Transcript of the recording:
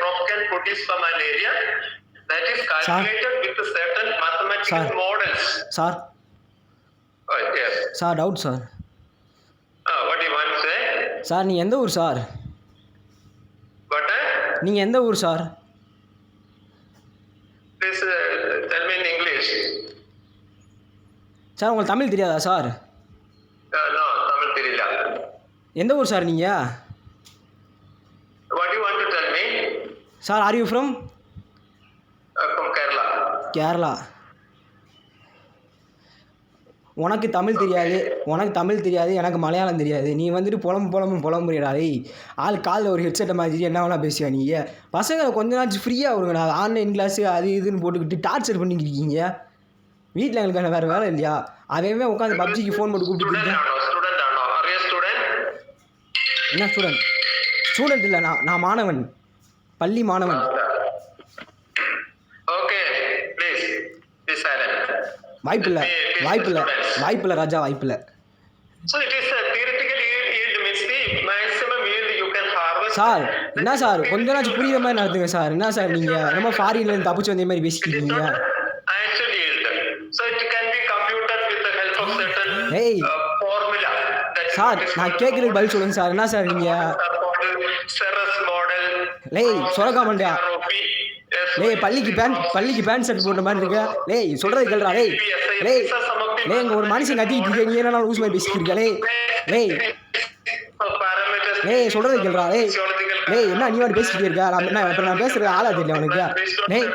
crop can produce from an area that is calculated with certain mathematical models. Sir. Oh, yes. Sir, doubt, sir. What do you want to say? Sir, நீ எந்த ஊர் sir? What? நீங்க எந்த ஊர் sir? Please tell me in English. Sir உங்களுக்கு தமிழ் தெரியாதா sir? No, Tamil தெரியல. எந்த ஊர் சார் நீங்க? What do you want to tell me? Sir, are you from? From Kerala. Kerala. உனக்கு தமிழ் தெரியாது, எனக்கு மலையாளம் தெரியாது. நீ வந்துட்டு புலம்புறியடா. டேய், ஆள் காலில் ஒரு ஹெட்செட்டை மாதிரி என்ன வேணா பேசுவா நீங்கள். பசங்களை கொஞ்ச நாள் ஃப்ரீயாக வருங்கண்ணா. ஆன்லைன் கிளாஸு அது இதுன்னு போட்டுக்கிட்டு டார்ச்சர் பண்ணிக்கிருக்கீங்க. வீட்டில் எங்களுக்கு வேறு வேலை இல்லையா? அதேமே உட்காந்து பப்ஜிக்கு ஃபோன் போட்டு கூப்பிட்டு. என்ன ஸ்டூடெண்ட்? ஸ்டூடெண்ட் இல்லை, நான் மாணவன், பள்ளி மாணவன். வாய்ப்பில்லை ராஜா, வாய்ப்பில்லை. சார், என்ன சார் கொஞ்ச நாள் புரியுற மாதிரி நடத்துங்க சார். என்ன சார் நீங்கள் என்னமோ ஃபாரின்லேருந்து தப்பிச்சு வந்த மாதிரி பேசிக்கிட்டீங்க. ஏய் சார், நான் கேட்குறதுக்கு பதில் சொல்லுங்க சார். என்ன சார் நீங்கள்? லேய் சொரக்கா மண்டியா. லேய் பள்ளிக்கு பேண்ட் ஷர்ட் போட்ட மாதிரி இருக்க. லேய் சொல்கிறது கேள்றா. லேய் இங்கே ஒரு மனுஷன் கத்திக்கிட்டு இருக்க, நீ என்ன லூஸ் மாதிரி பேசிக்கிட்டு இருக்க. லேய் சொல்கிறது கேள்றா. லேய் என்ன நீ வந்து பேசிக்கிட்டே இருக்கா? நான் பேசுகிறது ஆளா தெரியல அவனுக்கு. லேய்